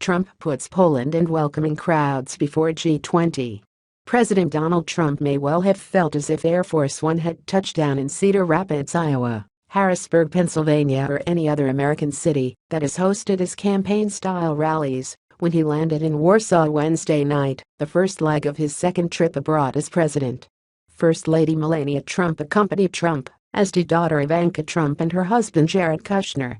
Trump puts Poland in welcoming crowds before G20. President Donald Trump may well have felt as if Air Force One had touched down in Cedar Rapids, Iowa, Harrisburg, Pennsylvania, or any other American city that has hosted his campaign-style rallies when he landed in Warsaw Wednesday night, the first leg of his second trip abroad as president. First Lady Melania Trump accompanied Trump, as did daughter Ivanka Trump and her husband Jared Kushner.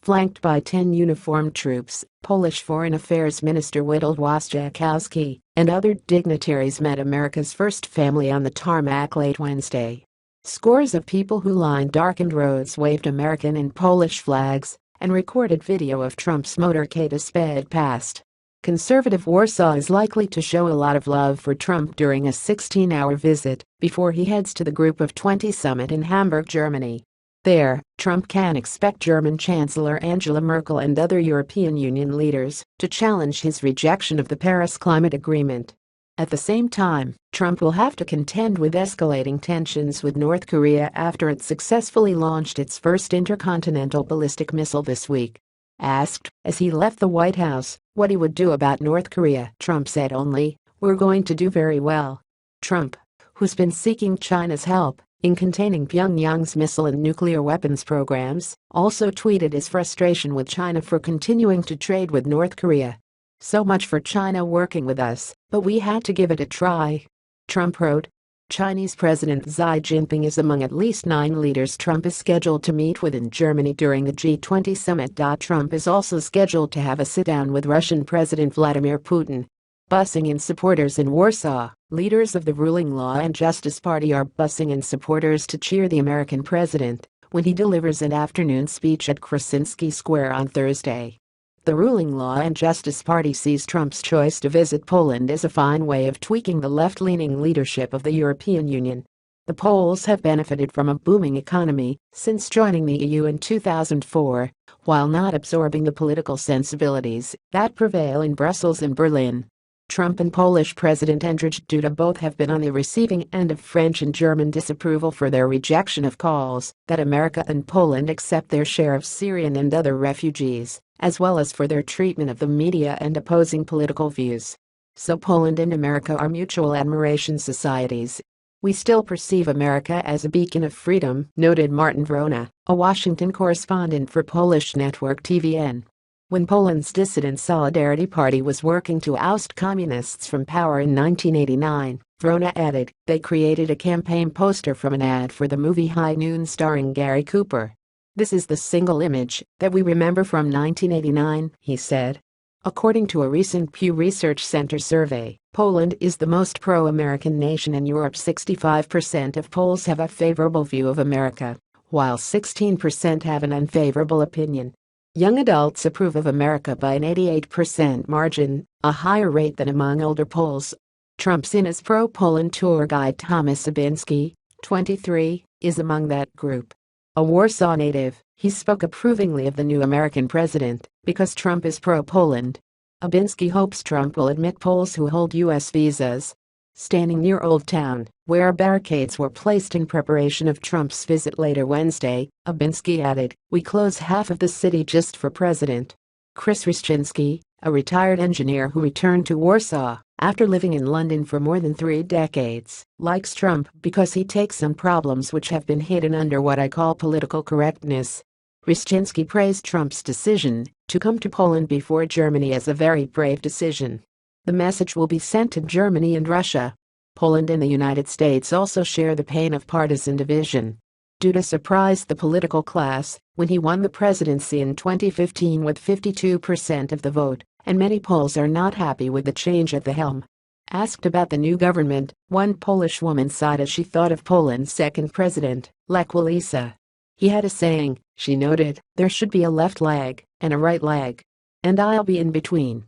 Flanked by 10 uniformed troops, Polish Foreign Affairs Minister Witold Waszczykowski and other dignitaries met America's first family on the tarmac late Wednesday. Scores of people who lined darkened roads waved American and Polish flags and recorded video of Trump's motorcade as sped past. Conservative Warsaw is likely to show a lot of love for Trump during a 16-hour visit before he heads to the Group of 20 summit in Hamburg, Germany. There, Trump can expect German Chancellor Angela Merkel and other European Union leaders to challenge his rejection of the Paris Climate Agreement. At the same time, Trump will have to contend with escalating tensions with North Korea after it successfully launched its first intercontinental ballistic missile this week. Asked, as he left the White House, what he would do about North Korea, Trump said only, "We're going to do very well." Trump, who's been seeking China's help in containing Pyongyang's missile and nuclear weapons programs, also tweeted his frustration with China for continuing to trade with North Korea. "So much for China working with us, but we had to give it a try," Trump wrote. Chinese President Xi Jinping is among at least 9 leaders Trump is scheduled to meet with in Germany during the G20 summit. Trump is also scheduled to have a sit-down with Russian President Vladimir Putin. Bussing in supporters in Warsaw, leaders of the ruling Law and Justice Party are bussing in supporters to cheer the American president when he delivers an afternoon speech at Krasinski Square on Thursday. The ruling Law and Justice Party sees Trump's choice to visit Poland as a fine way of tweaking the left-leaning leadership of the European Union. The Poles have benefited from a booming economy since joining the EU in 2004, while not absorbing the political sensibilities that prevail in Brussels and Berlin. Trump and Polish President Andrzej Duda both have been on the receiving end of French and German disapproval for their rejection of calls that America and Poland accept their share of Syrian and other refugees, as well as for their treatment of the media and opposing political views. So Poland and America are mutual admiration societies. "We still perceive America as a beacon of freedom," noted Martin Wrona, a Washington correspondent for Polish network TVN. When Poland's dissident Solidarity Party was working to oust communists from power in 1989, Wrona added, they created a campaign poster from an ad for the movie High Noon starring Gary Cooper. "This is the single image that we remember from 1989, he said. According to a recent Pew Research Center survey, Poland is the most pro-American nation in Europe. 65% of Poles have a favorable view of America, while 16% have an unfavorable opinion. Young adults approve of America by an 88% margin, a higher rate than among older Poles. Trump's in his pro-Poland tour guide Thomas Obinski, 23, is among that group. A Warsaw native, he spoke approvingly of the new American president because Trump is pro-Poland. Obinski hopes Trump will admit Poles who hold U.S. visas. Standing near Old Town, where barricades were placed in preparation of Trump's visit later Wednesday, Obinski added, "We close half of the city just for president." Chris Reszczynski, a retired engineer who returned to Warsaw after living in London for more than 3 decades, likes Trump because he takes on problems which have been hidden under what I call political correctness. Reszczynski praised Trump's decision to come to Poland before Germany as a very brave decision. The message will be sent to Germany and Russia. Poland and the United States also share the pain of partisan division. Duda surprised the political class when he won the presidency in 2015 with 52% of the vote, and many Poles are not happy with the change at the helm. Asked about the new government, one Polish woman sighed as she thought of Poland's second president, Lech Walesa. "He had a saying," she noted, "there should be a left leg and a right leg. And I'll be in between."